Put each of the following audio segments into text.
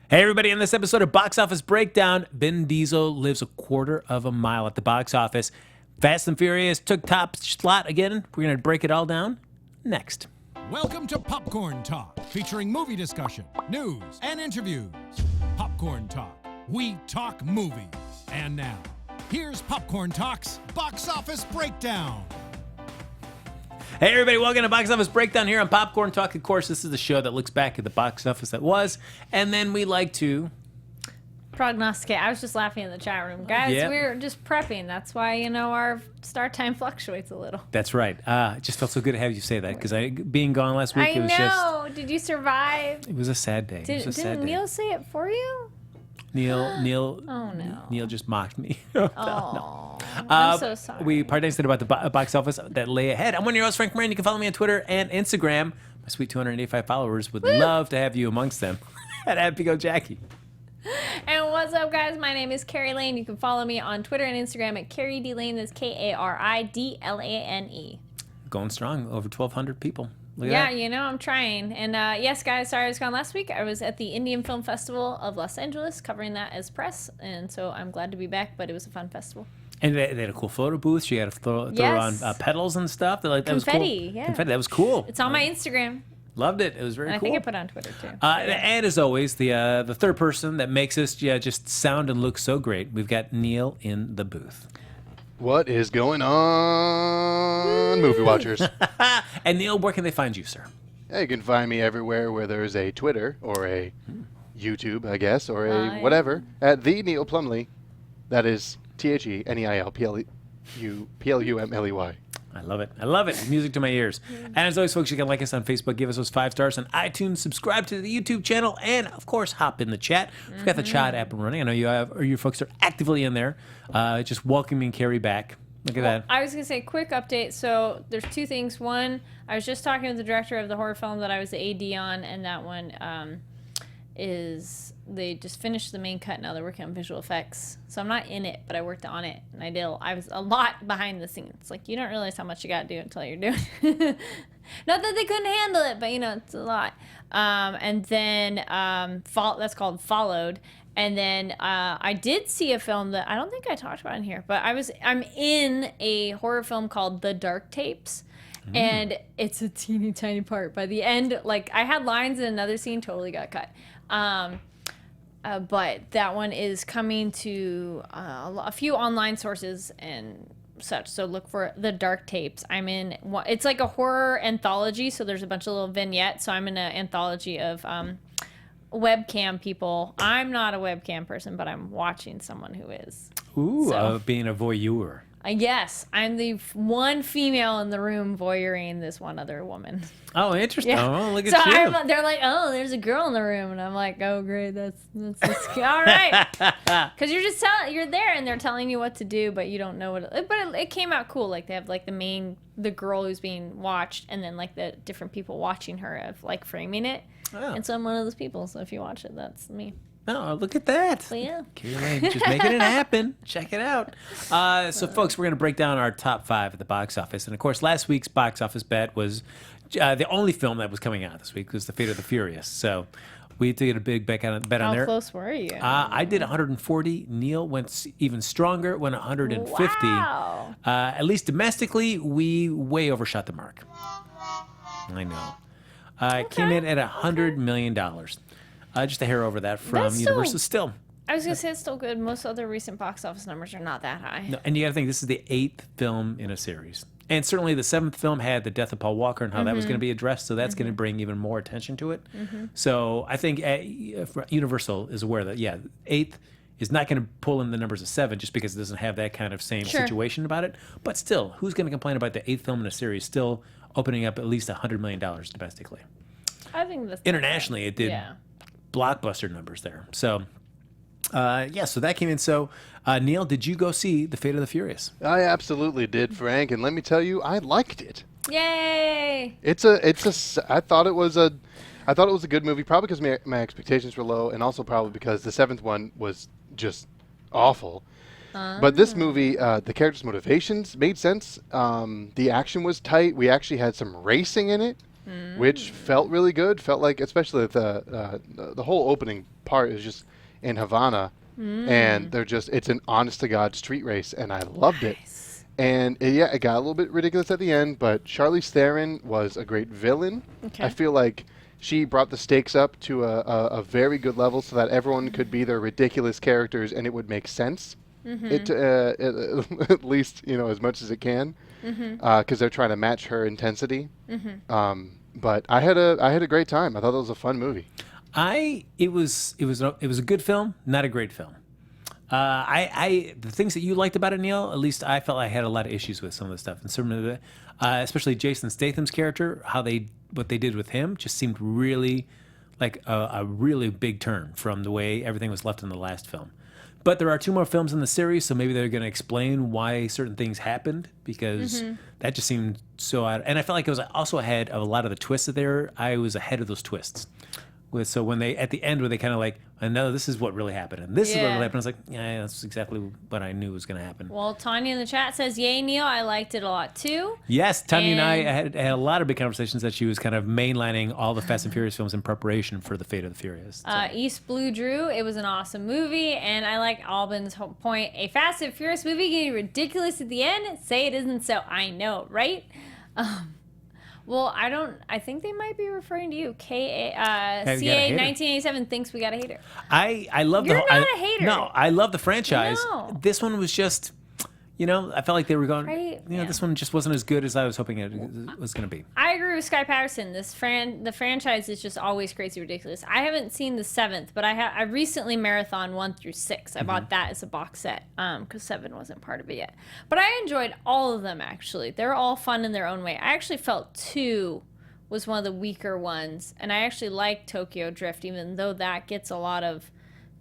Hey, everybody, in this episode of Box Office Breakdown, Vin Diesel lives a quarter of a mile at the box office. Fast and Furious took top slot again. We're going to break it all down next. Welcome to Popcorn Talk, featuring movie discussion, news, and interviews. Popcorn Talk, we talk movies. And now, here's Popcorn Talk's Box Office Breakdown. Hey, everybody, welcome to Box Office Breakdown here on Popcorn Talk. Of course, this is the show that looks back at the box office that was, and then we like to prognosticate. I was just laughing in the chat room. Guys, Yep. we're just prepping. That's why, our start time fluctuates a little. That's right. It just felt so good to have you say that because being gone last week, I it was know. Did you survive? it was a sad day. Didn't Neil say it for you? Neil. Oh, no. Neil just mocked me. Oh, I'm so sorry. We participated about the box office that lay ahead. I'm one of your hosts, Frank Moran. You can follow me on Twitter and Instagram. My sweet 285 followers would love to have you amongst them. At @PicoJackie. And what's up, guys? My name is Kari Lane. You can follow me on Twitter and Instagram at Kari D Lane. That's KARIDLANE. Going strong, over 1,200 people. Look Yeah, at that. I'm trying. And yes, guys, sorry I was gone last week. I was at the Indian Film Festival of Los Angeles covering that as press. And so I'm glad to be back, but it was a fun festival. And they had a cool photo booth. She had to throw Yes. on pedals and stuff. That was cool. Confetti, yeah. Confetti, that was cool. It's on my Instagram. Loved it. It was very And I cool. think I put it on Twitter, too. And as always, the third person that makes us just sound and look so great, we've got Neil in the booth. What is going on, movie watchers? And Neil, where can they find you, sir? Yeah, you can find me everywhere where there's a Twitter or a YouTube, I guess, or a yeah. whatever, at the Neil Plumley. That is TheNeilPlumley. I love it. I love it. Music to my ears. And as always, folks, you can like us on Facebook, give us those 5 stars on iTunes, subscribe to the YouTube channel, and, of course, hop in the chat. We've got the chat app running. I know you folks are actively in there, just welcoming Kari back. Look at that. I was going to say, quick update. So there's 2 things. One, I was just talking with the director of the horror film that I was the AD on, and that one is they just finished the main cut. Now they're working on visual effects. So I'm not in it, but I worked on it, and I was a lot behind the scenes. Like, you don't realize how much you got to do until you're doing it. Not that they couldn't handle it, but, it's a lot. And then that's called Followed. And then I did see a film that I don't think I talked about in here, but I'm in a horror film called The Dark Tapes. And it's a teeny tiny part. By the end, I had lines in another scene, totally got cut. But that one is coming to a few online sources and such. So look for The Dark Tapes. I'm in. It's like a horror anthology. So there's a bunch of little vignettes. So I'm in an anthology of webcam people. I'm not a webcam person, but I'm watching someone who is. Ooh, being a voyeur. Yes, I'm the one female in the room voyeuring this one other woman. Oh, interesting. Yeah. Oh, look at So you. they're like, oh, there's a girl in the room, and I'm like, oh, great, that's all right. Because you're there, and they're telling you what to do, but you don't know what. But it came out cool. Like they have the girl who's being watched, and then the different people watching her of framing it. Oh. And so I'm one of those people. So if you watch it, that's me. Oh, look at that. But yeah. Kari Lane, just making it happen. Check it out. So, folks, we're going to break down our top 5 at the box office. And, of course, last week's box office bet was the only film that was coming out this week was The Fate of the Furious. So we did a big bet on there. How close were you? I did 140. Neil went even stronger, went 150. Wow. At least domestically, we way overshot the mark. I know. Came in at $100 million. Just a hair over that from That's Universal still. I was going to say it's still good. Most other recent box office numbers are not that high. No, and you got to think this is the 8th film in a series. And certainly the 7th film had the death of Paul Walker and how that was going to be addressed, so that's going to bring even more attention to it. So I think Universal is aware that, 8th is not going to pull in the numbers of 7 just because it doesn't have that kind of same situation about it. But still, who's going to complain about the 8th film in a series still opening up at least $100 million domestically? I think that's Internationally, it did blockbuster numbers there. So, so that came in. So, Neil, did you go see The Fate of the Furious? I absolutely did, Frank, and let me tell you, I liked it. Yay! I thought it was a good movie, probably because my expectations were low, and also probably because the 7th one was just awful. But this movie, the characters' motivations made sense. The action was tight. We actually had some racing in it. which felt really good. Felt like, especially the whole opening part is just in Havana, and it's an honest to God street race, and I loved it. And it got a little bit ridiculous at the end, but Charlize Theron was a great villain. Okay. I feel like she brought the stakes up to a very good level so that everyone could be their ridiculous characters and it would make sense. At least, as much as it can, because they're trying to match her intensity. But I had a great time. I thought it was a fun movie. It was a good film, not a great film. The things that you liked about it, Neil, at least I felt I had a lot of issues with some of the stuff, and some of the, especially Jason Statham's character, what they did with him just seemed really like a really big turn from the way everything was left in the last film. But there are 2 more films in the series, so maybe they're going to explain why certain things happened, because that just seemed so odd. And I felt like I was also ahead of a lot of the twists that I was ahead of those twists. So when they, at the end, where they kind of like, I know this is what really happened, and this is what really happened, I was like, yeah, that's exactly what I knew was going to happen. Well, Tanya in the chat says, yay, Neil, I liked it a lot too. Yes, Tanya and I had a lot of big conversations that she was kind of mainlining all the Fast and Furious films in preparation for the Fate of the Furious. So. East Blue Drew, it was an awesome movie, and I like Albin's point. A Fast and Furious movie getting ridiculous at the end? Say it isn't so. I know, right? Well, I think they might be referring to you. CA 1987 thinks we got a hater. I love You're not a hater. No, I love the franchise. No. This one was just, I felt like they were going, Right? This one just wasn't as good as I was hoping it was going to be. I agree with Sky Patterson. The franchise is just always crazy ridiculous. I haven't seen the 7th, but I recently marathon 1 through 6. I bought that as a box set because 7 wasn't part of it yet. But I enjoyed all of them, actually. They're all fun in their own way. I actually felt 2 was one of the weaker ones, and I actually like Tokyo Drift, even though that gets a lot of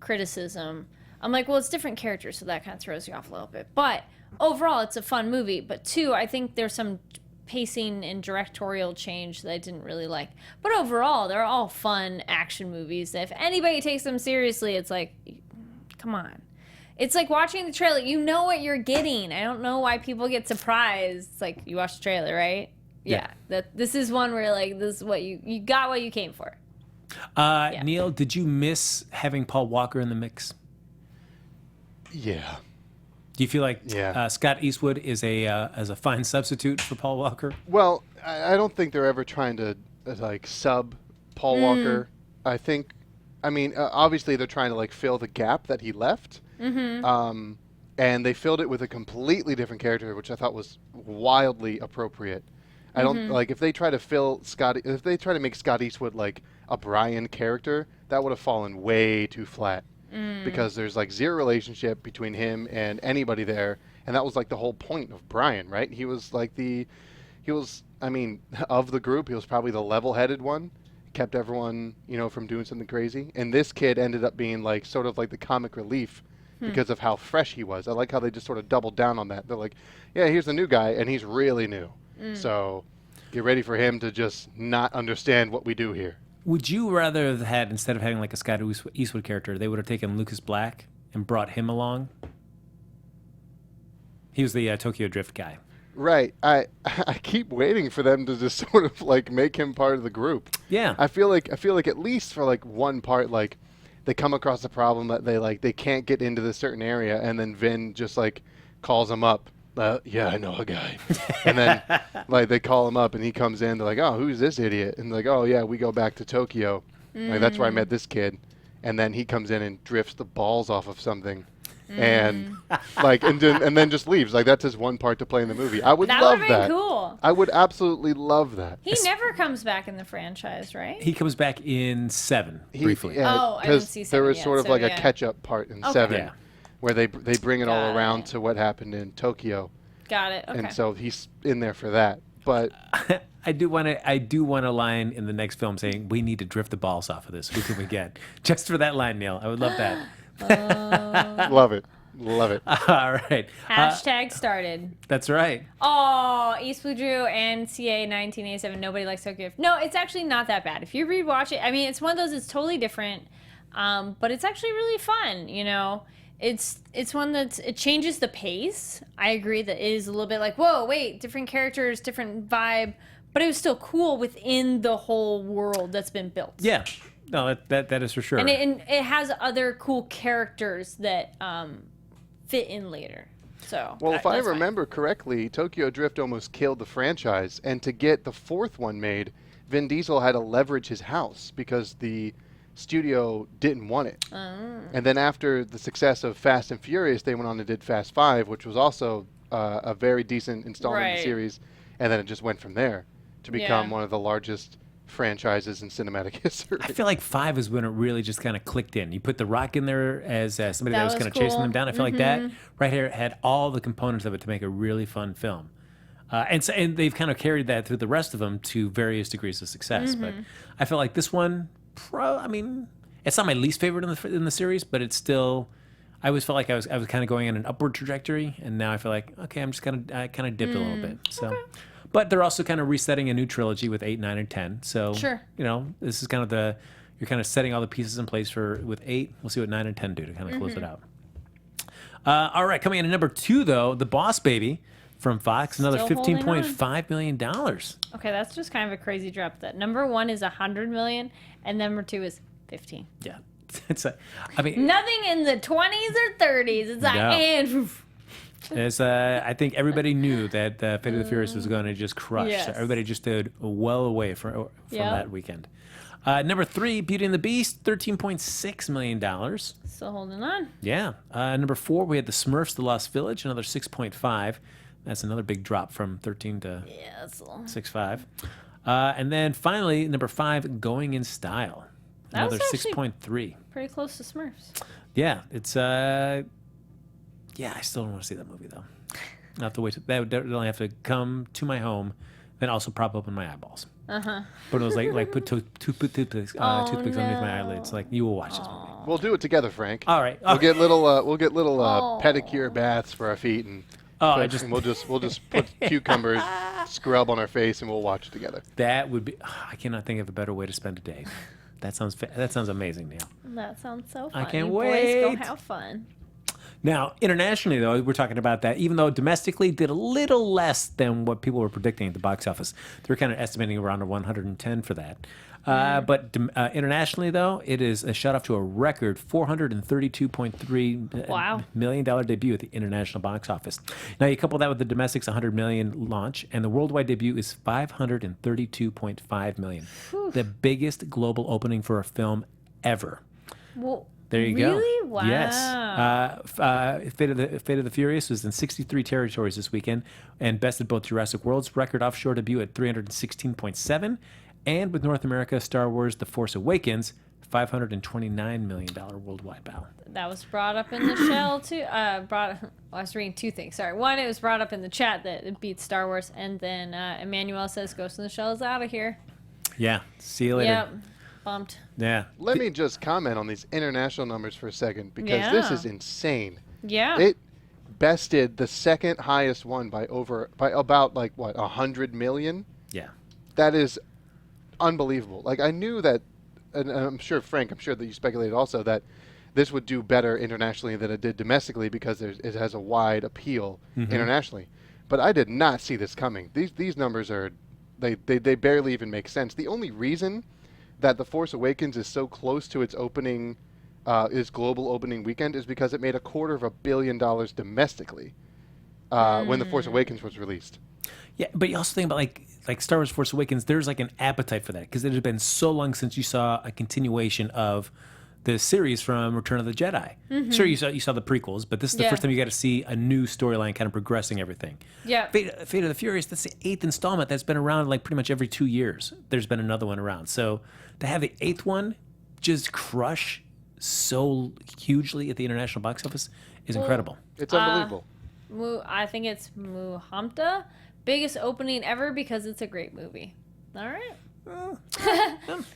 criticism. I'm like, well, it's different characters, so that kind of throws you off a little bit. But overall, it's a fun movie. But 2, I think there's some pacing and directorial change that I didn't really like. But overall, they're all fun action movies. If anybody takes them seriously, it's like, come on. It's like watching the trailer. You know what you're getting. I don't know why people get surprised. It's like, you watched the trailer, right? Yeah. This is one where, like, this is what you got what you came for. Neil, did you miss having Paul Walker in the mix? Yeah. Do you feel like Scott Eastwood is as a fine substitute for Paul Walker? Well, I don't think they're ever trying to sub Paul Walker. Obviously they're trying to fill the gap that he left. And they filled it with a completely different character, which I thought was wildly appropriate. I don't if they try to make Scott Eastwood like a Brian character, that would have fallen way too flat. Because there's zero relationship between him and anybody there, and that was the whole point of Brian, right? He was of the group, he was probably the level-headed one, kept everyone from doing something crazy, and this kid ended up being sort of the comic relief because of how fresh he was. I like how they just sort of doubled down on that. They're like, yeah, here's the new guy, and he's really new, so get ready for him to just not understand what we do here. Would you rather have had, instead of having a Scott Eastwood character, they would have taken Lucas Black and brought him along? He was the Tokyo Drift guy. Right. I keep waiting for them to just sort of make him part of the group. Yeah. I feel like at least for one part, they come across a problem that they can't get into this certain area, and then Vin just calls them up. Yeah, I know a guy. And then they call him up and he comes in. They're like, oh, who's this idiot? And they're like, oh yeah, we go back to Tokyo. That's where I met this kid. And then he comes in and drifts the balls off of something. And and then just leaves. That's his one part to play in the movie. I would love that. That would have been cool. I would absolutely love that. He never comes back in the franchise, right? He comes back in 7 briefly. I didn't see 7 there was yet, sort of a catch-up part in 7. Yeah. Where they bring it all around to what happened in Tokyo. Got it. Okay. And so he's in there for that. But I do want a line in the next film saying we need to drift the balls off of this. Who can we get? Just for that line, Neil. I would love that. Love it. All right. Hashtag started. That's right. Oh, East Blue Drew and CA 1987. Nobody likes Tokyo. No, it's actually not that bad. If you rewatch it, it's one of those. It's totally different, but it's actually really fun. it's one it changes the pace. I agree that it is a little bit like, whoa, wait, different characters, different vibe, but it was still cool within the whole world that's been built. Yeah. No, that is for sure. And it has other cool characters that fit in later. So well, if I remember correctly, Tokyo Drift almost killed the franchise, and to get the fourth one made, Vin Diesel had to leverage his house because the studio didn't want it. And then after the success of Fast and Furious, they went on and did Fast 5, which was also a very decent installment in the series, and then it just went from there to become one of the largest franchises in cinematic history. I feel like 5 is when it really just kind of clicked in. You put The Rock in there as somebody that was kind of chasing them down. I feel like that right here had all the components of it to make a really fun film. And they've kind of carried that through the rest of them to various degrees of success. But I feel like this one, it's not my least favorite in the series, but it's still. I always felt like I was kind of going in an upward trajectory, and now I feel like okay, I'm just kind of dipped a little bit. So. Okay. But they're also kind of resetting a new trilogy with 8, 9, and 10. So, this is kind of you're kind of setting all the pieces in place with 8. We'll see what 9 and 10 do to kind of close it out. All right, coming in at number 2, though, The Boss Baby from Fox, another $15.5 million. Okay, that's just kind of a crazy drop. That number 1 is $100 million, and number 2 is 15. Yeah. Nothing in the 20s or 30s. It's like, and... I think everybody knew that Fate of the Furious was going to just crush. Yes. So everybody just stayed well away from that weekend. Number 3, Beauty and the Beast, $13.6 million. Still holding on. Yeah. Number 4, we had the Smurfs, The Lost Village, another 6.5. That's another big drop from 13 to 6.5. And then finally, number 5, Going in Style, another 6.3. Pretty close to Smurfs. Yeah, it's yeah, I still don't want to see that movie though. I have to wait. That would definitely have to come to my home, then also prop open my eyeballs. But it was like put toothpicks underneath my eyelids. Like you will watch this movie. We'll do it together, Frank. All right. We'll get little pedicure baths for our feet, and we'll just put cucumbers, scrub on our face, and we'll watch it together. That would be. I cannot think of a better way to spend a day. That sounds amazing, Neil. That sounds so fun. I can't wait. Boys, go have fun. Now, internationally, though, we're talking about that, even though domestically did a little less than what people were predicting at the box office. They were kind of estimating around 110 for that. But internationally, though, it is shot off to a record $432.3 million debut at the international box office. Now, you couple that with the domestic's $100 million launch, and the worldwide debut is $532.5 million. Whew. The biggest global opening for a film ever. Well, there you go. Really? Wow. Yes. Fate of the Furious was in 63 territories this weekend and bested both Jurassic World's record offshore debut at 316.7, and with North America, Star Wars: The Force Awakens, $529 million worldwide bow. That was brought up in the shell too. I was reading two things. Sorry. One, it was brought up in the chat that it beats Star Wars, and then Emmanuel says Ghost in the Shell is out of here. Yeah. See you later. Yep. Bumped. Yeah. Let me just comment on these international numbers for a second, because this is insane. Yeah. It bested the second highest one by about 100 million. Yeah. That is unbelievable. Like, I knew that, and I'm sure that you speculated also that this would do better internationally than it did domestically because it has a wide appeal internationally. But I did not see this coming. These numbers they barely even make sense. The only reason that The Force Awakens is so close to its opening, its global opening weekend, is because it made $250 million domestically when The Force Awakens was released. Yeah, but you also think about like Star Wars: Force Awakens. There's like an appetite for that because it has been so long since you saw a continuation of the series from Return of the Jedi. Sure, you saw the prequels, but this is the first time you got to see a new storyline kind of progressing everything. Yeah, Fate of the Furious. That's the 8th installment that's been around like pretty much every 2 years. There's been another one around. So to have the 8th one just crush so hugely at the international box office is incredible. It's unbelievable. I think it's Muhamta. Biggest opening ever because it's a great movie. All right.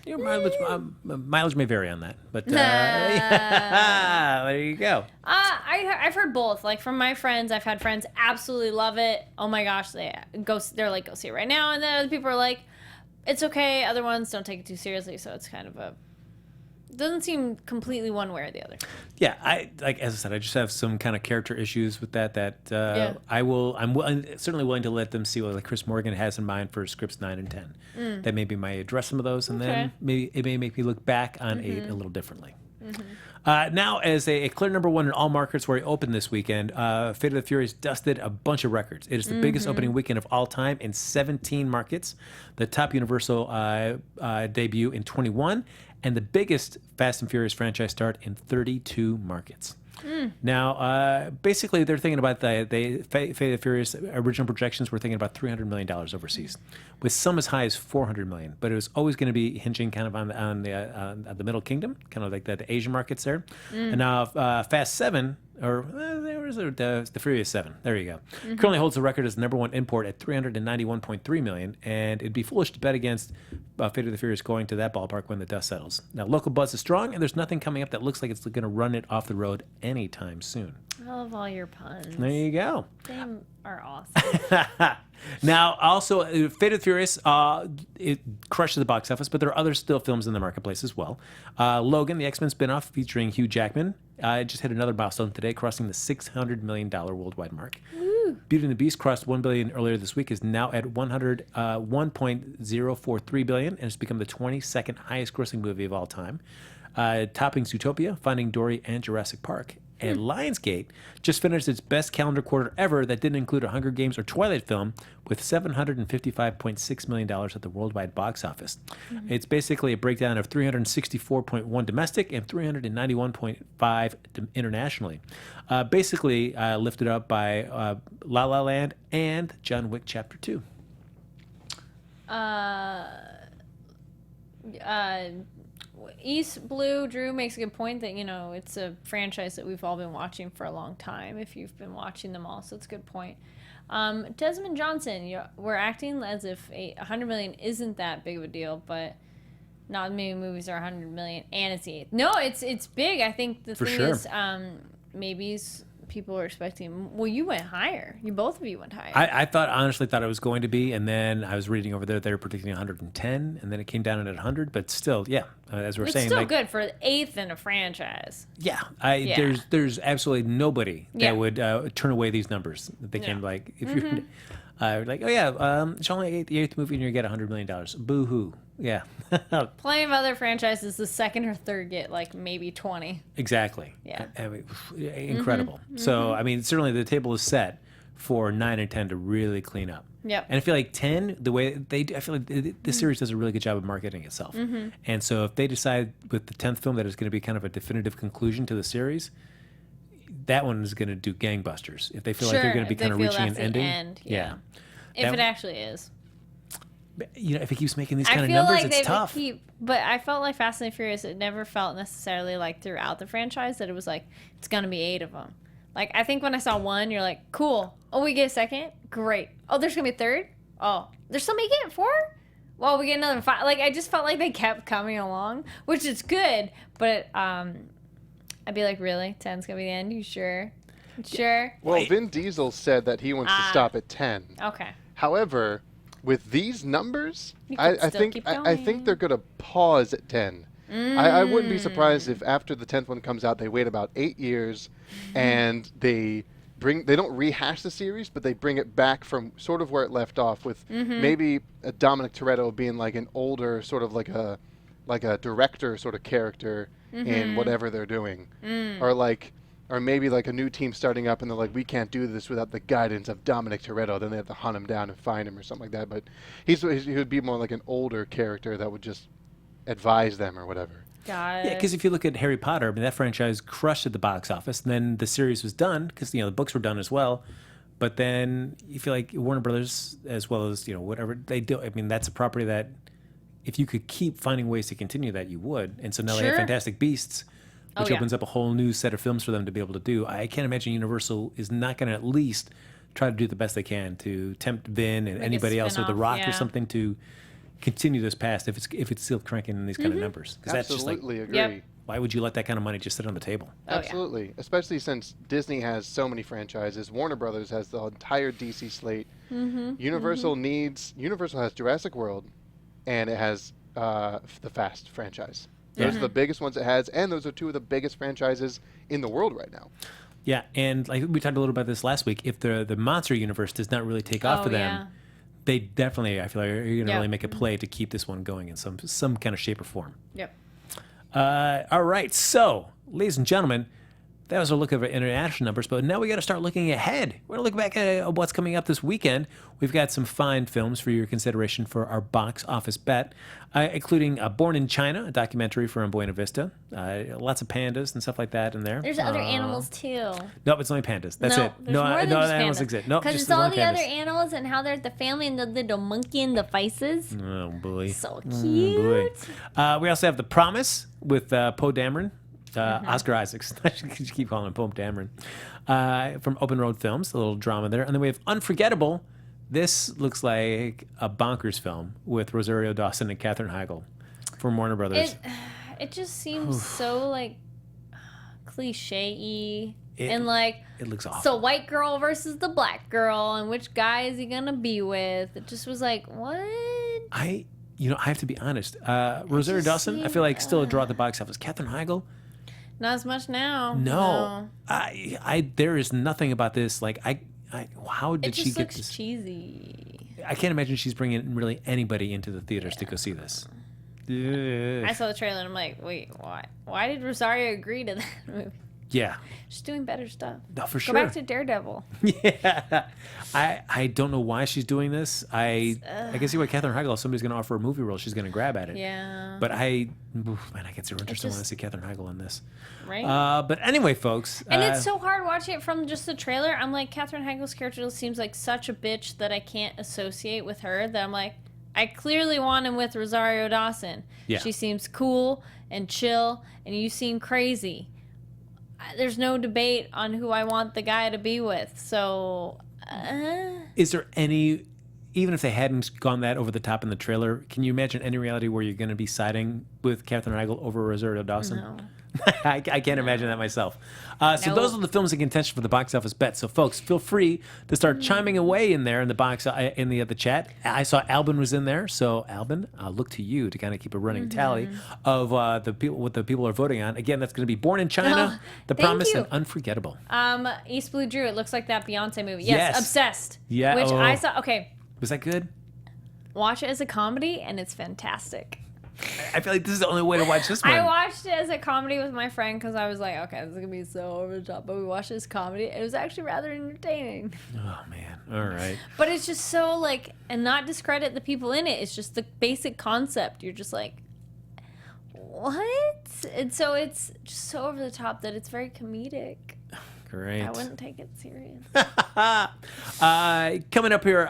Your mileage may vary on that, but there you go. I've heard both. Like from my friends, I've had friends absolutely love it. Oh my gosh, they're like, go see it right now, and then other people are like, it's okay. Other ones don't take it too seriously, so it's kind of a doesn't seem completely one way or the other. Yeah, as I said, I just have some kind of character issues with that. Yeah. I'm certainly willing to let them see what like Chris Morgan has in mind for scripts 9 and 10. That maybe might address some of those, and then maybe it may make me look back on 8 a little differently. Now, as a clear number 1 in all markets where he opened this weekend, Fate of the Furious dusted a bunch of records. It is the biggest opening weekend of all time in 17 markets, the top Universal debut in 21, and the biggest Fast and Furious franchise start in 32 markets. Now, basically, they're thinking about the Fate of the Furious original projections were thinking about $300 million overseas, with some as high as $400 million. But it was always going to be hinging kind of on the Middle Kingdom, kind of like the Asian markets there. And now, Fast 7, or there's the Furious 7. There you go. Currently holds the record as the number 1 import at $391.3 million, and it'd be foolish to bet against Fate of the Furious going to that ballpark when the dust settles. Now, local buzz is strong, and there's nothing coming up that looks like it's going to run it off the road anytime soon. I love all your puns. There you go. They are awesome. Now, also, Fate of the Furious, it crushes the box office, but there are other still films in the marketplace as well. Logan, the X-Men spinoff featuring Hugh Jackman, just hit another milestone today, crossing the $600 million worldwide mark. Beauty and the Beast crossed $1 billion earlier this week, is now at $1.043 billion, and has become the 22nd highest grossing movie of all time, topping Zootopia, Finding Dory, and Jurassic Park. And Lionsgate just finished its best calendar quarter ever that didn't include a Hunger Games or Twilight film, with $755.6 million at the worldwide box office. It's basically a breakdown of 364.1 domestic and 391.5 internationally. Basically lifted up by La La Land and John Wick Chapter 2. East Blue Drew makes a good point that, it's a franchise that we've all been watching for a long time if you've been watching them all, so it's a good point. Desmond Johnson, we're acting as if $100 million isn't that big of a deal, but not many movies are $100 million, and it's the 8th. No, it's big. I think the thing is maybe people are expecting, well, you went higher. Both of you went higher. I honestly thought it was going to be, and then I was reading over there, they were predicting 110, and then it came down at 100, but still, yeah, as we're saying. It's still good for the 8th in a franchise. Yeah, there's absolutely nobody that would turn away these numbers. They came like, if you're like, oh yeah, it's only the 8th movie and you get $100 million. Boo-hoo. Yeah. Plenty of other franchises, the second or third get like maybe 20. Exactly. Yeah. I mean, incredible. So, I mean, certainly the table is set for 9 and 10 to really clean up. Yep. And I feel like 10, the way they do, I feel like this series does a really good job of marketing itself. And so if they decide with the 10th film that it's going to be kind of a definitive conclusion to the series, that one is going to do gangbusters. If they feel like they're going to be kind of reaching an ending. Yeah. If it actually is. If it keeps making these kind of numbers, it's tough. But I felt like Fast and Furious, it never felt necessarily like throughout the franchise that it was like, it's going to be 8 of them. Like, I think when I saw 1, you're like, cool. Oh, we get a second? Great. Oh, there's going to be a third? Oh, there's somebody getting 4? Well, we get another 5. Like, I just felt like they kept coming along, which is good. But I'd be like, really? 10's going to be the end? You sure? Sure? Well, Vin Diesel said that he wants to stop at 10. Okay. However, with these numbers, I think they're going to pause at 10. I wouldn't be surprised if after the 10th one comes out, they wait about 8 years, and they don't rehash the series, but they bring it back from sort of where it left off, with maybe Dominic Toretto being like an older sort of like a director sort of character in whatever they're doing, or maybe like a new team starting up and they're like, we can't do this without the guidance of Dominic Toretto. Then they have to hunt him down and find him or something like that. But he would be more like an older character that would just advise them or whatever. Got it. Yeah, because if you look at Harry Potter, I mean, that franchise crushed at the box office. And then the series was done because, the books were done as well. But then you feel like Warner Brothers, as well as, whatever they do, I mean, that's a property that if you could keep finding ways to continue that, you would. And so now they have Fantastic Beasts, which opens up a whole new set of films for them to be able to do. I can't imagine Universal is not going to at least try to do the best they can to tempt Vin and anybody else, or The Rock or something, to continue this past if it's still cranking in these kind of numbers. Because that's just like, agree. Why would you let that kind of money just sit on the table? Absolutely. Especially since Disney has so many franchises. Warner Brothers has the entire DC slate. Universal has Jurassic World, and it has the Fast franchise. Those are the biggest ones it has, and those are two of the biggest franchises in the world right now. Yeah, and like we talked a little about this last week, if the monster universe does not really take off for them, they definitely, I feel like, are going to really make a play to keep this one going in some kind of shape or form. Yep. All right, so, ladies and gentlemen, that was a look at our international numbers, but now we got to start looking ahead. We're going to look back at what's coming up this weekend. We've got some fine films for your consideration for our box office bet, including Born in China, a documentary from Buena Vista. Lots of pandas and stuff like that in there. There's other animals too. Nope, it's only pandas. That's it. There's more than no just other animals pandas. exist. Nope, Because just it's all only the pandas. other animals and how they're the family and the little monkey and the faces. Oh, boy. So Oh, cute. boy. We also have The Promise with Poe Dameron. Oscar Isaacs. I should keep calling him Poe Dameron. From Open Road Films, a little drama there. And then we have Unforgettable. This looks like a bonkers film with Rosario Dawson and Katherine Heigl from Warner Brothers. It just seems so like cliche-y. And it looks awful. So white girl versus the black girl, and which guy is he gonna be with? It just was like, what? I have to be honest. Rosario Dawson, I feel like still a draw at the box office. Katherine Heigl, Not as much now. no. There is nothing about this. Like, how did It she just get looks this? cheesy. I can't imagine she's bringing really anybody into the theaters to go see this. I saw the trailer and I'm like, wait, why? Why did Rosario agree to that movie? Yeah. She's doing better stuff. No, for sure. Go back to Daredevil. Yeah. I don't know why she's doing this. I can see why Katherine Heigl, if somebody's going to offer a movie role, she's going to grab at it. Yeah. But I get zero interest. I want to see Katherine Heigl in this. Right? But anyway, folks. And it's so hard watching it from just the trailer. I'm like, Katherine Heigl's character seems like such a bitch that I can't associate with her. That I'm like, I clearly want him with Rosario Dawson. Yeah. She seems cool and chill, and you seem crazy. There's no debate on who I want the guy to be with. So, Is there any, even if they hadn't gone that over the top in the trailer, can you imagine any reality where you're going to be siding with Katherine Heigl over Rosario Dawson? No. I can't imagine that myself. So those are the films in contention for the box office bet. So folks, feel free to start chiming away in there in the box in the chat. I saw Albin was in there, so Albin, I'll look to you to kind of keep a running tally of what the people are voting on. Again, that's going to be Born in China, The thank Promise, you. and Unforgettable. East Blue Drew. It looks like that Beyonce movie. Yes, Obsessed. Yeah, Which I saw. Okay, Was that good? watch it as a comedy, and it's fantastic. I feel like this is the only way to watch this one. I watched it as a comedy with my friend because I was like, okay, this is gonna be so over the top. But we watched it as comedy. It was actually rather entertaining. Oh man! All right. But it's just so like, and not discredit the people in it. It's just the basic concept. You're just like, what? And so it's just so over the top that it's very comedic. Great. I wouldn't take it serious. Coming up here,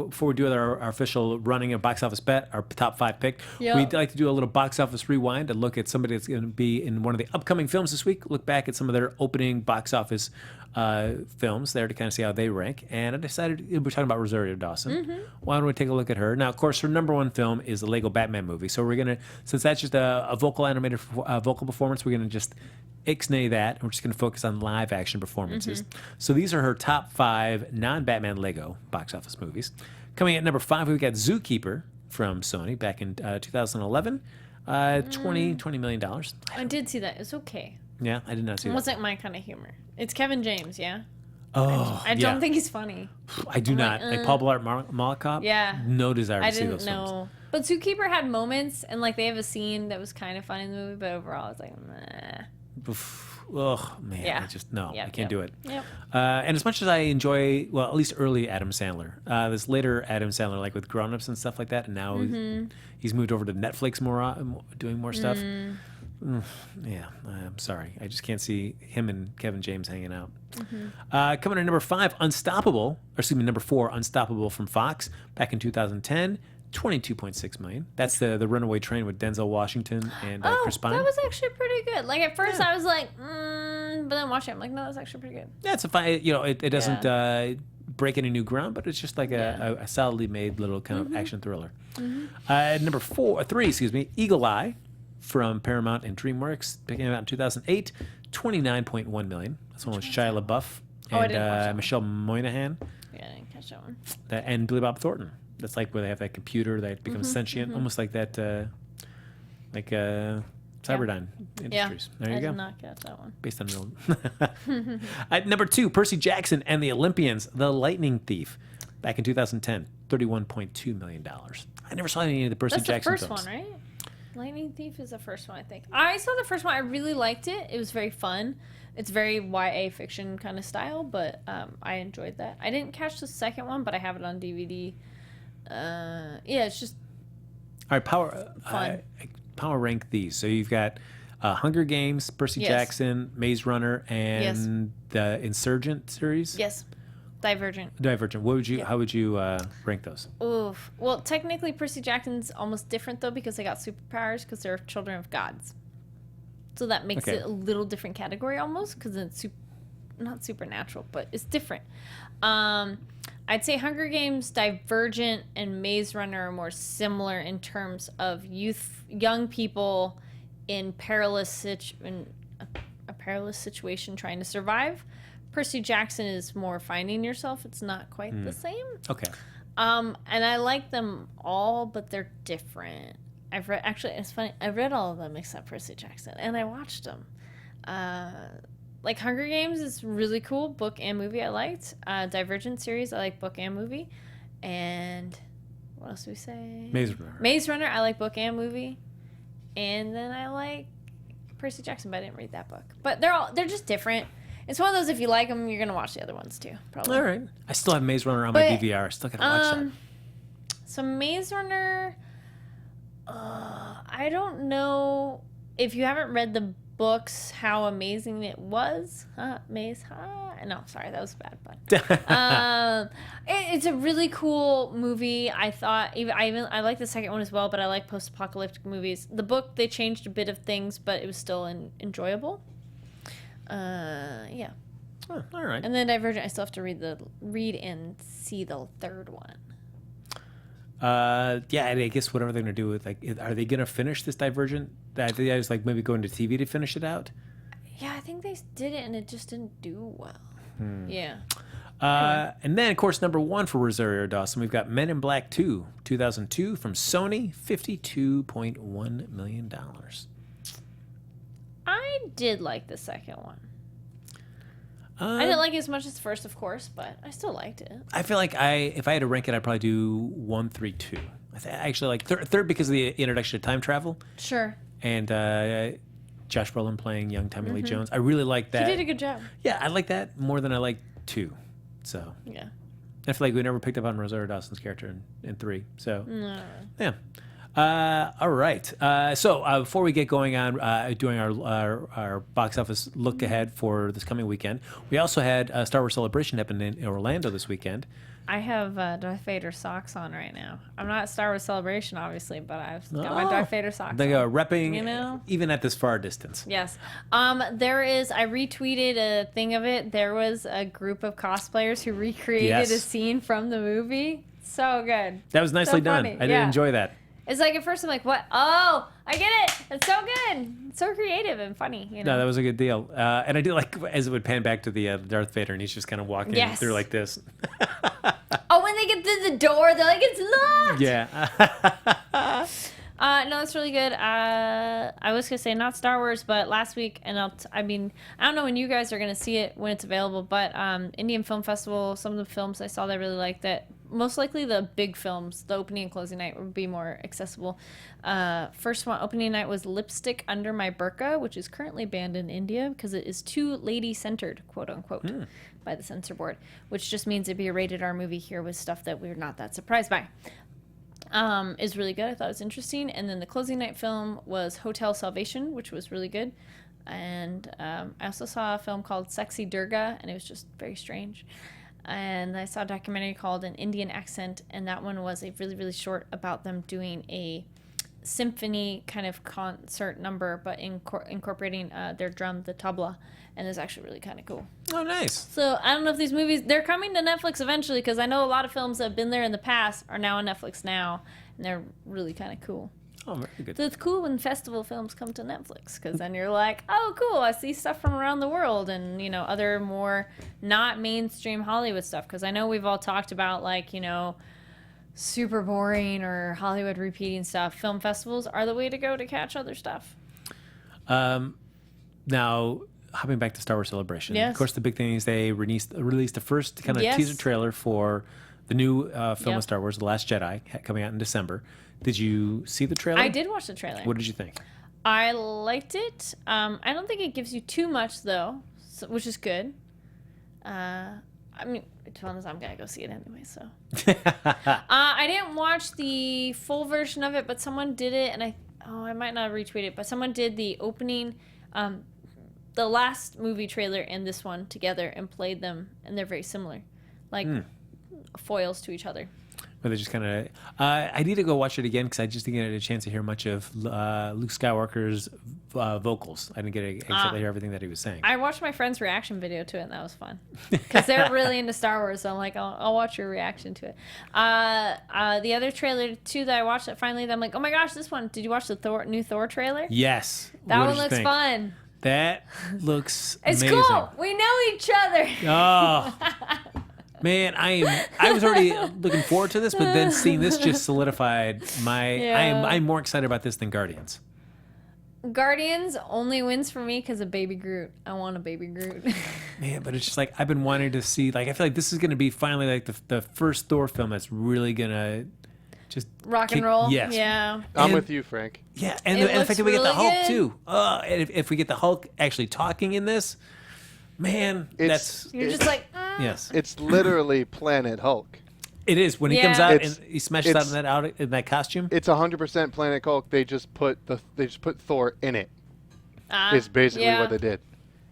before we do our official running of box office bet, our top 5 pick, Yep. we'd like to do a little box office rewind and look at somebody that's going to be in one of the upcoming films this week. Look back at some of their opening box office films there to kind of see how they rank. And I decided we're talking about Rosario Dawson. Why don't we take a look at her? Now, of course, her number one film is the Lego Batman movie. So we're going to, since that's just a vocal animated vocal performance, we're going to just ixnay that, and we're just going to focus on live action performances. So these are her top 5 non-Batman Lego box office movies. Coming at number 5, we've got Zookeeper from Sony back in 2011. $20 million. I did see that. It's okay. Yeah, I did not see It that. wasn't my kind of humor. It's Kevin James, yeah? Oh, I don't think he's funny. I do not. Like Paul Blart Mall Cop? Yeah. No desire to I see didn't those know. films. But Zookeeper had moments, and like they have a scene that was kind of funny in the movie, but overall, I was like, meh. Oh man, Yeah. I just no, Yep, I can't do it. Yep. And as much as I enjoy, well, at least early Adam Sandler, this later Adam Sandler, like with Grown Ups and stuff like that, and now he's moved over to Netflix more, doing more stuff. Yeah, I'm sorry, I just can't see him and Kevin James hanging out. Coming in number 5, number 4, Unstoppable from Fox back in 2010. $22.6 million. That's the Runaway Train with Denzel Washington and Chris Pine. That was actually pretty good. Like at first, I was like, but then watching it, I'm like, no, that's actually pretty good. Yeah, it's a fine. It doesn't break any new ground, but it's just like a solidly made little kind of action thriller. Number 3, Eagle Eye from Paramount and DreamWorks, began out in 2008. $29.1 million. That's one with Shia LaBeouf I didn't watch that and one. Michelle Moynihan Yeah, I didn't catch that one. and Billy Bob Thornton. That's like where they have that computer that becomes sentient, almost like that, Cyberdyne Industries. There you I go. did not get that one. Based on real. At number 2, Percy Jackson and the Olympians, The Lightning Thief, back in 2010, $31.2 million. I never saw any of the Percy That's Jackson the first films. one, right? Lightning Thief is the first one, I think. I saw the first one. I really liked it. It was very fun. It's very YA fiction kind of style, but I enjoyed that. I didn't catch the second one, but I have it on DVD. Yeah, it's just All right, fun. Power rank these. So you've got Hunger Games, Percy Yes. Jackson, Maze Runner, and the Insurgent series. Yes, Divergent. Divergent. What would you? How would you rank those? Oof. Well, technically, Percy Jackson's almost different though because they got superpowers because they're children of gods. So that makes Okay. it a little different category almost because it's not supernatural, but it's different. I'd say Hunger Games, Divergent, and Maze Runner are more similar in terms of young people in a perilous situation trying to survive. Percy Jackson is more finding yourself. It's not quite the same. Okay. And I like them all, but they're different. It's funny. I read all of them except Percy Jackson, and I watched them. Like Hunger Games is really cool, book and movie I liked. Divergent series, I like book and movie. And what else do we say? Maze Runner. Maze Runner, I like book and movie. And then I like Percy Jackson, but I didn't read that book. But they're just different. It's one of those, if you like them, you're going to watch the other ones too, probably. All right. I still have Maze Runner on my But, DVR. I still gotta watch that. So Maze Runner, I don't know if you haven't read the books how amazing it was. No, sorry, that was bad. But it's a really cool movie. I thought I like the second one as well, but I like post-apocalyptic movies. The book, they changed a bit of things, but it was still enjoyable. Yeah. Oh, all right. And then Divergent, I still have to read and see the third one. Yeah, and I guess whatever they're gonna do with are they gonna finish this Divergent? I think I was maybe going to TV to finish it out. Yeah, I think they did it and it just didn't do well. Yeah. And then, of course, number 1 for Rosario Dawson, we've got Men in Black 2, 2002, from Sony, $52.1 million. I did like the second one. I didn't like it as much as the first, of course, but I still liked it. I feel like if I had to rank it, I'd probably do 1, 3, 2. I actually like third because of the introduction to time travel Sure. and Josh Brolin playing young Tommy Lee Jones. I really like that. He did a good job. Yeah, I like that more than I like 2. So Yeah. I feel like we never picked up on Rosario Dawson's character in 3. So No. yeah. All right. So before we get going on doing our box office look ahead for this coming weekend, we also had a Star Wars Celebration happen in Orlando this weekend. I have Darth Vader socks on right now. I'm not at Star Wars Celebration, obviously, but I've got my Darth Vader socks They on. are repping, You know? even at this far distance. Yes. I retweeted a thing of it. There was a group of cosplayers who recreated Yes. a scene from the movie. So good. That was nicely So done. funny. I did enjoy that. It's like at first I'm like, what? Oh, I get it. It's so good. It's so creative and funny. You know? No, that was a good deal. And I do like as it would pan back to the Darth Vader, and he's just kind of walking Yes. through like this. Oh, when they get to the door, they're like, it's locked. Yeah. No, it's really good. I was gonna say not Star Wars, but last week, and I don't know when you guys are gonna see it when it's available, but Indian Film Festival, some of the films I saw that I really liked, that most likely the big films, the opening and closing night would be more accessible. First one, opening night, was Lipstick Under My Burqa, which is currently banned in India because it is too lady-centered, quote unquote, by the censor board, which just means it'd be a rated R movie here with stuff that we're not that surprised by. Is really good. I thought it was interesting. And then the closing night film was Hotel Salvation, which was really good. And I also saw a film called Sexy Durga, and it was just very strange. And I saw a documentary called An Indian Accent, and that one was a really, really short about them doing a symphony kind of concert number, but incorporating their drum, the tabla, and it's actually really kind of cool. Oh, nice. So I don't know if these movies, they're coming to Netflix eventually, because I know a lot of films that have been there in the past are now on Netflix now, and they're really kind of cool. Oh, very good. So it's cool when festival films come to Netflix, because then you're like, oh, cool, I see stuff from around the world, and, other more not mainstream Hollywood stuff, because I know we've all talked about, like, super boring or Hollywood repeating stuff. Film festivals are the way to go to catch other stuff. Now, hopping back to Star Wars Celebration. Yes. Of course, the big thing is they released the first kind of Yes. teaser trailer for the new film Yep. of Star Wars, The Last Jedi, coming out in December. Did you see the trailer? I did watch the trailer. What did you think? I liked it. I don't think it gives you too much though, which is good. I mean, to be honest, I'm gonna go see it anyway. So I didn't watch the full version of it, but someone did it, and I might not retweet it, but someone did the opening, the last movie trailer and this one together and played them, and they're very similar, like foils to each other. Where they just kind of... I need to go watch it again because I just didn't get a chance to hear much of Luke Skywalker's vocals. I didn't get to exactly hear everything that he was saying. I watched my friend's reaction video to it, and that was fun. Because they're really into Star Wars, so I'm like, I'll watch your reaction to it. The other trailer, too, that I watched that finally, I'm like, oh my gosh, this one. Did you watch the new Thor trailer? Yes. That What one did you looks think? fun. That looks It's amazing. cool. We know each other. Oh, man, I was already looking forward to this, but then seeing this just solidified my... Yeah. I'm more excited about this than Guardians. Guardians only wins for me because of Baby Groot. I want a Baby Groot. Man, but it's just like I've been wanting to see... Like I feel like this is going to be finally like the first Thor film that's really going to just... Rock and roll. Yes. Yeah. I'm And- with you, Frank. Yeah, and It the fact looks that we get the really Hulk good. too. And if we get the Hulk actually talking in this, man, It's- that's... You're just like, Yes. It's literally Planet Hulk. It is. When he Yeah. comes out It's- and he smashes out it's- in that costume. It's 100% Planet Hulk. They just put Thor in it. Is basically yeah. what they did.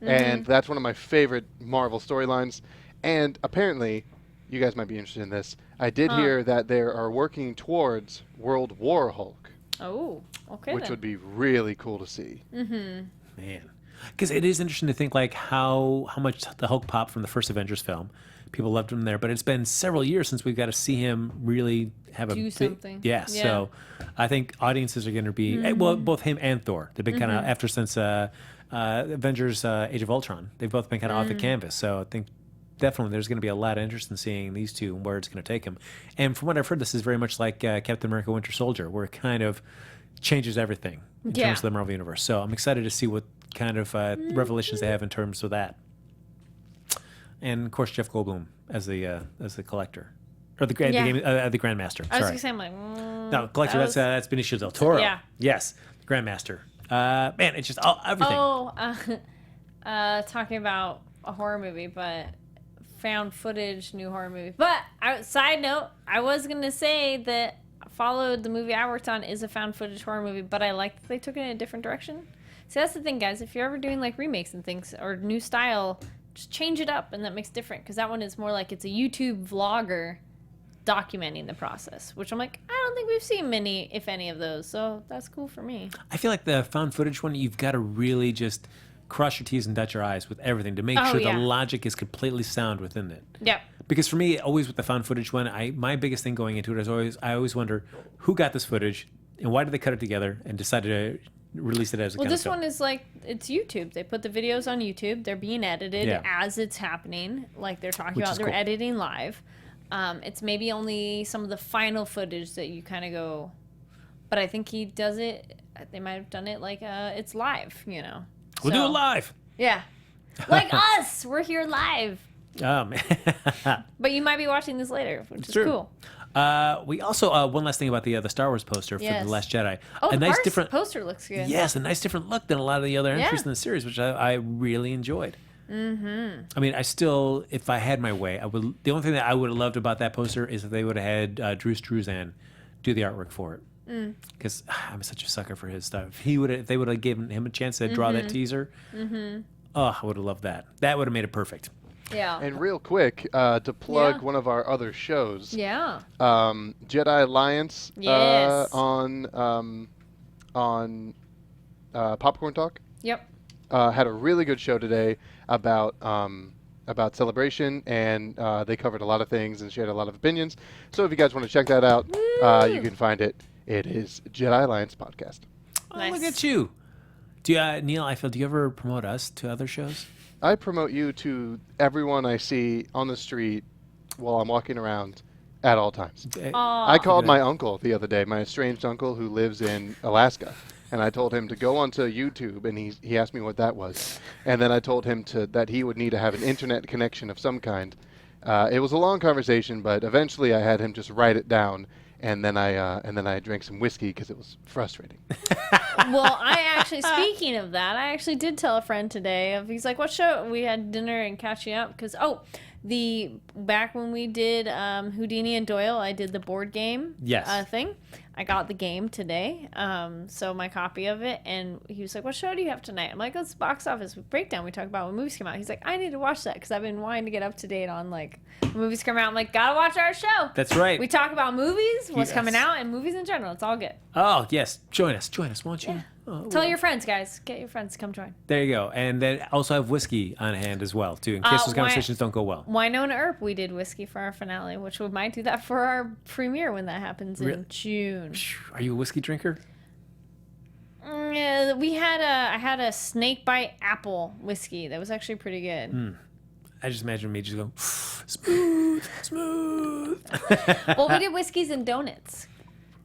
And that's one of my favorite Marvel storylines. And apparently, you guys might be interested in this. I did hear that they are working towards World War Hulk, Oh, okay which then. would be really cool to see. Man, because it is interesting to think like how much the Hulk popped from the first Avengers film. People loved him there, but it's been several years since we've got to see him really have Do a something. Yeah, Yeah. so I think audiences are going to be well, both him and Thor. They've been kind of since Avengers: Age of Ultron. They've both been kind of off the canvas. So I think definitely there's going to be a lot of interest in seeing these two and where it's going to take them. And from what I've heard, this is very much like Captain America: Winter Soldier, where it kind of changes everything in Yeah. terms of the Marvel universe. So I'm excited to see what kind of revelations they have in terms of that. And of course, Jeff Goldblum as the collector, or the Yeah. the Grandmaster. I was Sorry, gonna say, I'm like, no, collector. that That's Benicio del Toro. Yeah. Yes, Grandmaster. Man, it's just everything. Talking about a horror movie, but found footage new horror movie. But side note, I was gonna say that Followed, the movie I worked on, is a found footage horror movie, but I like that they took it in a different direction. See, that's the thing, guys. If you're ever doing like remakes and things or new style, just change it up, and that makes different. Because that one is more like it's a YouTube vlogger documenting the process, which I'm like, I don't think we've seen many, if any, of those. So that's cool for me. I feel like the found footage one, you've got to really just cross your T's and dot your I's with everything to make Oh, sure yeah. the logic is completely sound within it. Yep. Because for me, always with the found footage one, my biggest thing going into it is I always wonder who got this footage and why did they cut it together and decided to release it as a Well, kind this of film. one is like, it's YouTube. They put the videos on YouTube. They're being edited Yeah. as it's happening. Like they're talking Which about, is they're cool. editing live. It's maybe only some of the final footage that you kind of go, but I think he does it. They might have done it like it's live, you know. We'll do So, it live. Yeah. Like us. We're here live. Oh, man. But you might be watching this later, which is true. cool. We also, one last thing about the Star Wars poster for Yes. The Last Jedi. Oh, a the nice first different poster looks good. Yes, a nice different look than a lot of the other entries Yeah. in the series, which I really enjoyed. I mean, I still, if I had my way, I would. The only thing that I would have loved about that poster is if they would have had Drew Struzan do the artwork for it. Because I'm such a sucker for his stuff. If they would have given him a chance to draw that teaser, oh, I would have loved that. That would have made it perfect. Yeah. And real quick, to plug Yeah. one of our other shows, Yeah. Jedi Alliance Yes. on Popcorn Talk Yep. had a really good show today about Celebration, and they covered a lot of things and shared a lot of opinions. So if you guys want to check that out, you can find it. It is Jedi Alliance Podcast. Oh, Nice. look at you. Do you, Neil Eiffel, do you ever promote us to other shows? I promote you to everyone I see on the street while I'm walking around at all times. I called my uncle the other day, my estranged uncle who lives in Alaska, And I told him to go onto YouTube, and he asked me what that was. And then I told him that he would need to have an internet connection of some kind. It was a long conversation, but eventually I had him just write it down, and then I drank some whiskey because it was frustrating. Well, speaking of that, I actually did tell a friend today. He's like, "What show?" We had dinner and catching up because back when we did Houdini and Doyle, I did the board game thing. I got the game today, so my copy of it, and he was like, "What show do you have tonight?" I'm like, "It's box office breakdown. We talk about when movies come out." He's like, "I need to watch that because I've been wanting to get up to date on like when movies come out." I'm like, "Gotta watch our show." That's right. We talk about movies, what's coming out, and movies in general. It's all good. Oh yes, join us, won't you? Yeah. Oh, Tell your friends, guys. Get your friends to come join. There you go, and then also have whiskey on hand as well too, in case those conversations don't go well. Winona Earp, we did whiskey for our finale, which we might do that for our premiere when that happens in June. Are you a whiskey drinker? Yeah, I had a snake bite apple whiskey that was actually pretty good. I just imagine me just going smooth. Well, we did whiskeys and donuts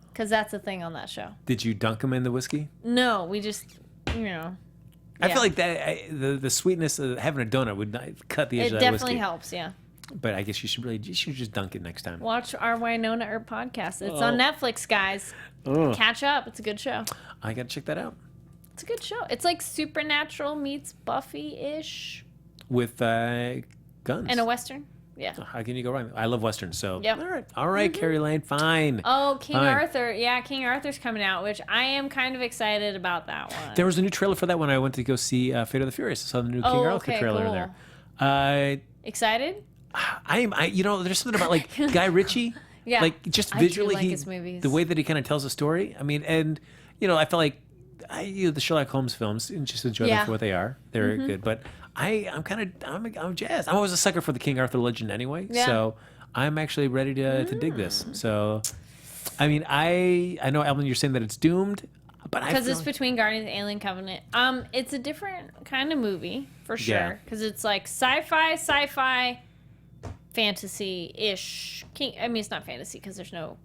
because that's a thing on that show. Did you dunk them in the whiskey? No, we just, I feel like that the sweetness of having a donut would not cut the edge of that whiskey. It definitely helps, yeah. But I guess you should just dunk it next time. Watch our Winona Earp podcast. It's on Netflix, guys. Catch up. It's a good show. I gotta check that out. It's a good show. It's like Supernatural meets Buffy-ish. With guns. And a Western. Yeah. How can you go wrong? I love Westerns, so. Yep. All right, Kari Lane, fine. Oh, King Arthur. Yeah, King Arthur's coming out, which I am kind of excited about that one. There was a new trailer for that when I went to go see Fate of the Furious. I saw the new King Arthur trailer in there. Excited? There's something about like Guy Ritchie. Yeah. Like just visually, I do like his movies. The way that he kind of tells a story. I mean, and I feel like the Sherlock Holmes films, and just enjoy them for what they are. They're good, but I'm jazzed. I'm always a sucker for the King Arthur legend anyway. Yeah. So I'm actually ready to dig this. So, I mean, I know, Alvin, you're saying that it's doomed, but because it's between Guardians and Alien Covenant. It's a different kind of movie for sure. Because it's like sci-fi, fantasy-ish. It's not fantasy because there's no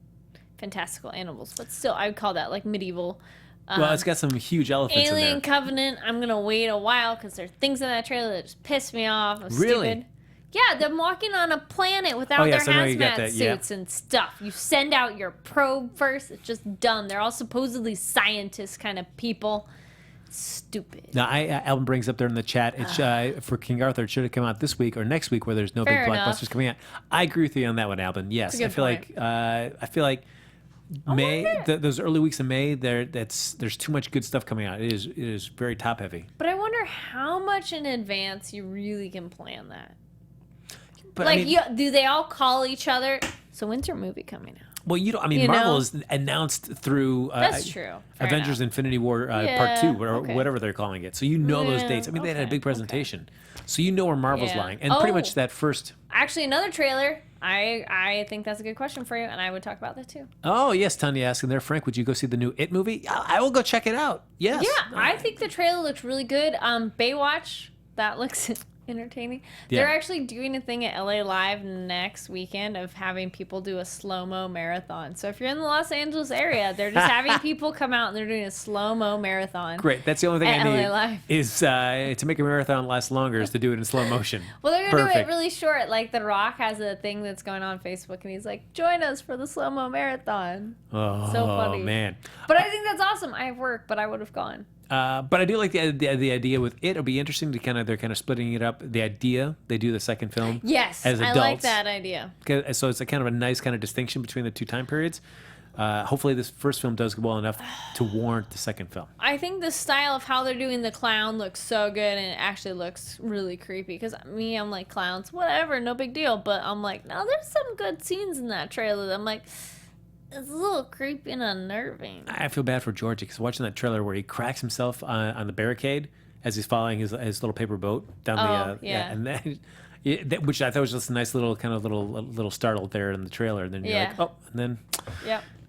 fantastical animals, but still, I would call that like medieval. Well, it's got some huge elephants in there. Alien Covenant, I'm going to wait a while because there are things in that trailer that just piss me off. Really? Stupid. Yeah, them walking on a planet without their hazmat suits and stuff. You send out your probe first. It's just done. They're all supposedly scientist kind of people. Stupid. Now, Alvin brings up there in the chat, it's for King Arthur, it should have come out this week or next week where there's no big blockbusters coming out. I agree with you on that one, Alvin. Yes, I feel like May, those early weeks of May, there's too much good stuff coming out. It is very top heavy. But I wonder how much in advance you really can plan that. But do they all call each other? So when's your movie coming out? Well, Marvel is announced through that's true. Avengers Infinity War Part 2, or whatever they're calling it. So those dates. I mean, they had a big presentation. So where Marvel's lying. And pretty much that first... Actually, another trailer. I think that's a good question for you, and I would talk about that too. Oh, yes, Tanya asking there. Frank, would you go see the new It movie? I will go check it out. Yes. Yeah, I think the trailer looks really good. Baywatch, that looks entertaining. Yeah. They're actually doing a thing at LA Live next weekend of having people do a slow-mo marathon. So if you're in the Los Angeles area, they're just having people come out and they're doing a slow-mo marathon. Great. That's the only thing I need LA Live. is to make a marathon last longer is to do it in slow motion. Well, they're going to do it really short. Like The Rock has a thing that's going on Facebook and he's like, join us for the slow-mo marathon. Oh, so funny. Man. But I think that's awesome. I have work, but I would have gone. But I do like the idea with it. It'll be interesting to they're kind of splitting it up. The idea they do the second film. Yes, as adults. I like that idea. So it's a kind of a nice kind of distinction between the two time periods. Hopefully this first film does well enough to warrant the second film. I think the style of how they're doing the clown looks so good, and it actually looks really creepy. Because I'm like, clowns, whatever, no big deal. But I'm like, no, there's some good scenes in that trailer that I'm like, it's a little creepy and unnerving. I feel bad for Georgie because watching that trailer where he cracks himself on the barricade as he's following his little paper boat down and then, which I thought was just a nice little kind of little startle there in the trailer, and then you're like, oh, and then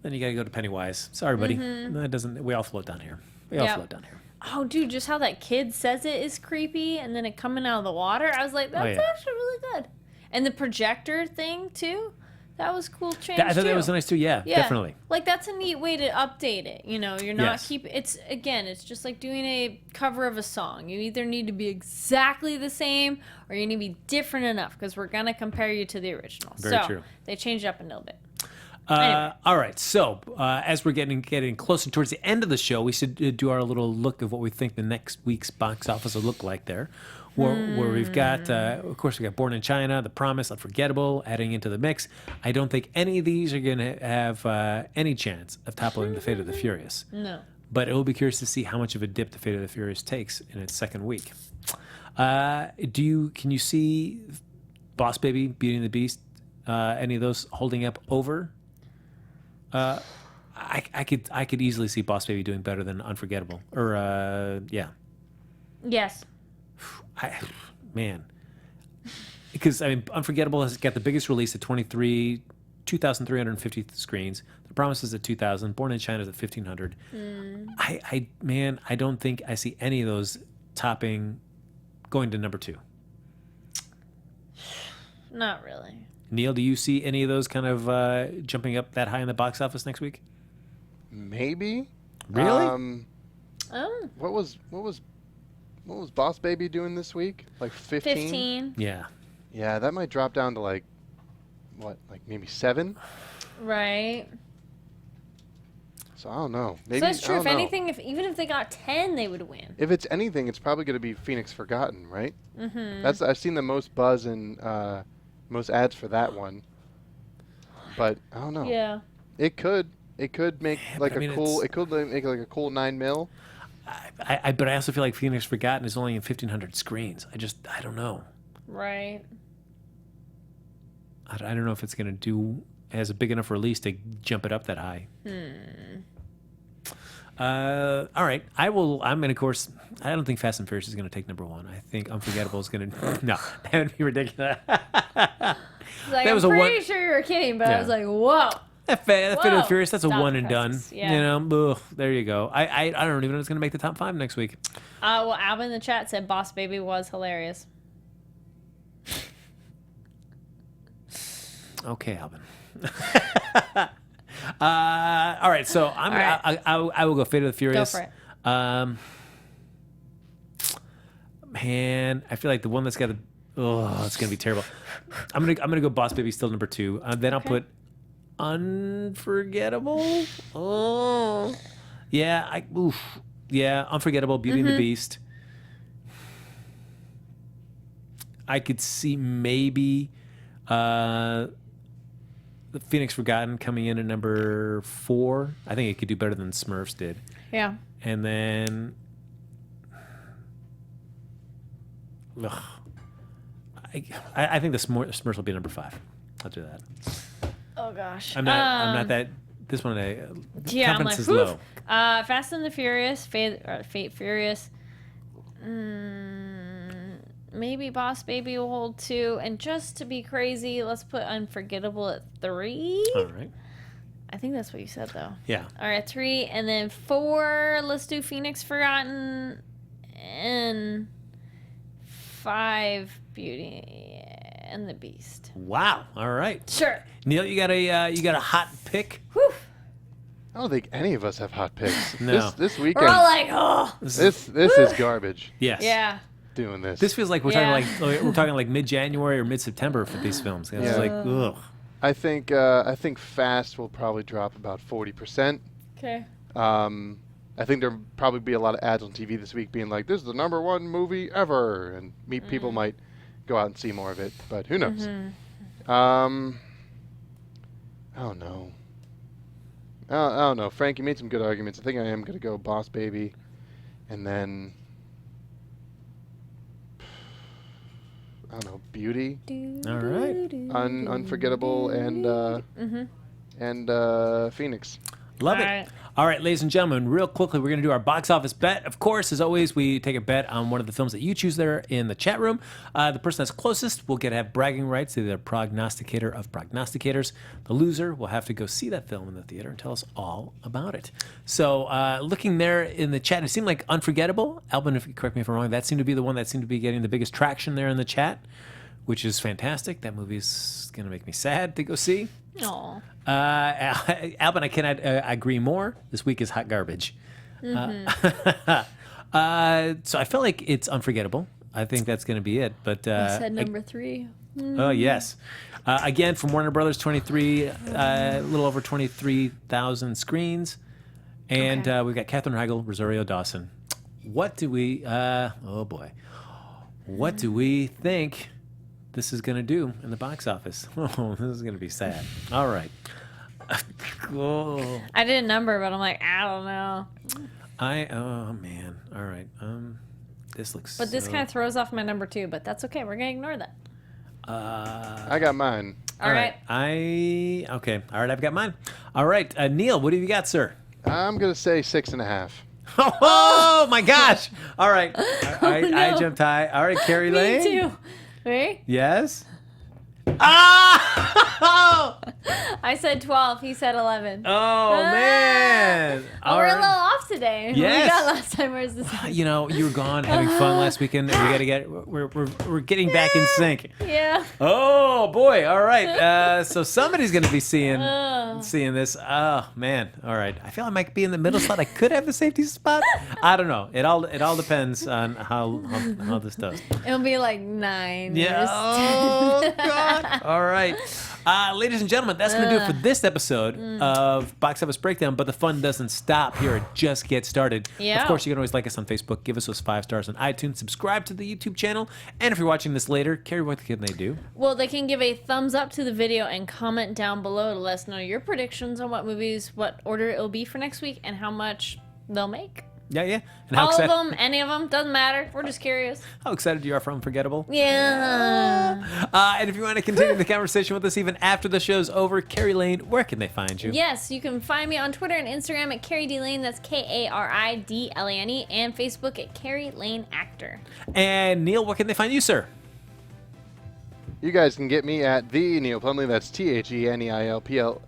then you gotta go to Pennywise. Sorry, buddy, that doesn't. We all float down here. Float down here. Oh, dude, just how that kid says it is creepy, and then it coming out of the water. I was like, that's actually really good. And the projector thing too. That was cool change I thought too. that was nice too. Yeah, definitely. Like that's a neat way to update it. You know, you're not Yes. it's just like doing a cover of a song. You either need to be exactly the same or you need to be different enough because we're gonna compare you to the original. Very true. They changed it up a little bit. Anyway. All right, so as we're getting closer towards the end of the show, we should do our little look of what we think the next week's box office will look like there. Where we've got, of course, we got Born in China, The Promise, Unforgettable, adding into the mix. I don't think any of these are going to have any chance of toppling The Fate of the Furious. No. But it will be curious to see how much of a dip The Fate of the Furious takes in its second week. Can you see Boss Baby, Beauty and the Beast, any of those holding up over? I could easily see Boss Baby doing better than Unforgettable. Yes. Because Unforgettable has got the biggest release at 2,350 screens. The Promise is at 2,000. Born in China is at 1,500. I don't think I see any of those topping, going to number 2. Not really. Neil, do you see any of those kind of jumping up that high in the box office next week? Maybe. Really? What was Boss Baby doing this week? Like 15? 15. Yeah. Yeah, that might drop down to like maybe 7? Right. So I don't know. Maybe, So that's true. I If don't know. anything, even if they got 10, they would win. If it's anything, it's probably going to be Phoenix Forgotten, right? Mm-hmm. I've seen the most buzz and most ads for that one. But I don't know. Yeah. It could make like but I mean, a cool. It could make like a cool 9 mil. But I also feel like Phoenix Forgotten is only in 1,500 screens. I don't know. Right. I don't know if it's going to do has a big enough release to jump it up that high. All right. I'm going to, of course, I don't think Fast and Furious is going to take number 1. I think Unforgettable is going to, no, that would be ridiculous. Like, That was I'm a pretty one- sure you were kidding, but I Yeah. was like, whoa. That Fate of the Whoa. Furious, that's a Stop one the and done. presses. Yeah. You know, ugh, there you go. I don't even know if it's going to make the top 5 next week. Well, Alvin in the chat said Boss Baby was hilarious. Okay, Alvin. All right, so I will go Fate of the Furious. Go for it. Man, I feel like the one that's got it's gonna be terrible. I'm gonna go Boss Baby still number 2. Then I'll put Unforgettable. Oh, yeah, Unforgettable, Beauty and the Beast. I could see maybe the Phoenix Forgotten coming in at number 4. I think it could do better than Smurfs did. Yeah. And then, I think the Smurfs will be number 5. I'll do that. Oh gosh. I'm not that. This one, Yeah, I'm confidence like, is whew. low. Fast and the Furious, Fate Furious. Maybe Boss Baby will hold 2, and just to be crazy, let's put Unforgettable at 3. All right. I think that's what you said, though. Yeah. All right, 3, and then 4. Let's do Phoenix Forgotten, and 5 Beauty and the Beast. Wow. All right. Sure. Neil, you got a hot pick? Whew. I don't think any of us have hot picks. No. This We're weekend. all like, oh. This is garbage. Yes. Yeah. Doing this. This feels like we're Yeah. talking like mid-January or mid-September for these films. It's Yeah. like, ugh. I think Fast will probably drop about 40%. Okay. I think there'll probably be a lot of ads on TV this week being like, this is the number 1 movie ever. And people might go out and see more of it. But who knows? I don't know. I don't know. Frank, you made some good arguments. I think I am going to go Boss Baby. And then, I don't know, Beauty, All right. Unforgettable, and Phoenix. Love All it. right. All right, ladies and gentlemen, real quickly, we're going to do our box office bet. Of course, as always, we take a bet on one of the films that you choose there in the chat room. The person that's closest will get to have bragging rights to the prognosticator of prognosticators. The loser will have to go see that film in the theater and tell us all about it. So looking there in the chat, it seemed like Unforgettable. Alvin, if you correct me if I'm wrong, that seemed to be the one that seemed to be getting the biggest traction there in the chat which is fantastic. That movie's going to make me sad to go see. Aw. Alvin, I cannot agree more. This week is hot garbage. So I feel like it's unforgettable. I think that's going to be it. But I said number 3. oh yes, again from Warner Brothers, 23, a little over 23,000 screens, and Okay. we've got Katherine Heigl, Rosario Dawson. What do we? Oh boy, what do we think this is going to do in the box office? Oh, this is going to be sad. All right. Oh. I did a number, but I'm like, I don't know. Oh man. All right. This looks. But this so- kind of throws off my number 2, but that's okay. We're going to ignore that. I got mine. All right. Okay. All right. I've got mine. All right. Neil, what have you got, sir? I'm gonna say 6.5. Oh my gosh! All right, I no. jumped high. All right, Kari Me Lane. too. Wait. Yes. Ah! I said 12. He said 11. Oh man! Oh, we're a little off today. Yes. We got last time. Where's this? You know, you were gone having fun last weekend, and we got to get we're getting back in sync. Yeah. Oh boy! All right. So somebody's gonna be seeing Oh. this. Oh man! All right. I feel I might be in the middle slot. I could have the safety spot. I don't know. It all depends on how this does. It'll be like 9. Yeah. Oh God! All right, ladies and gentlemen, that's gonna do it for this episode of Box Office Breakdown. But the fun doesn't stop here; it just gets started. Yeah. Of course, you can always like us on Facebook, give us those 5 stars on iTunes, subscribe to the YouTube channel, and if you're watching this later, Kari, what can they do? Well, they can give a thumbs up to the video and comment down below to let us know your predictions on what movies, what order it'll be for next week, and how much they'll make. Yeah. And how All excited? of them, any of them, doesn't matter. We're just curious. How excited you are for Unforgettable? Yeah. And if you want to continue the conversation with us even after the show's over, Kari Lane, where can they find you? Yes, you can find me on Twitter and Instagram at Kari D Lane. That's KARIDLANE, and Facebook at Kari Lane Actor. And Neil, where can they find you, sir? You guys can get me at the Neil Plumley. That's TheneilPlumley.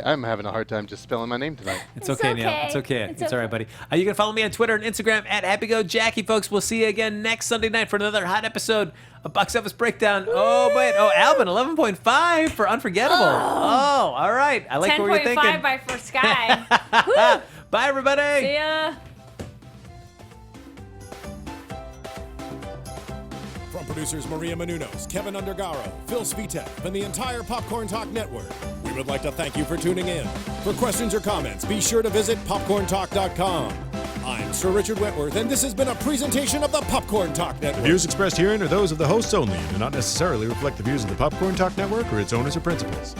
I'm having a hard time just spelling my name tonight. It's It's okay, Neil. okay. It's okay. It's It's all right, buddy. You can follow me on Twitter and Instagram at HappyGoJackie, folks. We'll see you again next Sunday night for another hot episode of Box Office Breakdown. Oh, wait. Oh, Alvin, 11.5 for Unforgettable. Oh, all right. I like what you're thinking. 10.5 by For Sky. Bye, everybody. See ya. From producers Maria Menounos, Kevin Undergaro, Phil Svitek, and the entire Popcorn Talk Network, we would like to thank you for tuning in. For questions or comments, be sure to visit popcorntalk.com. I'm Sir Richard Wentworth, and this has been a presentation of the Popcorn Talk Network. The views expressed herein are those of the hosts only and do not necessarily reflect the views of the Popcorn Talk Network or its owners or principals.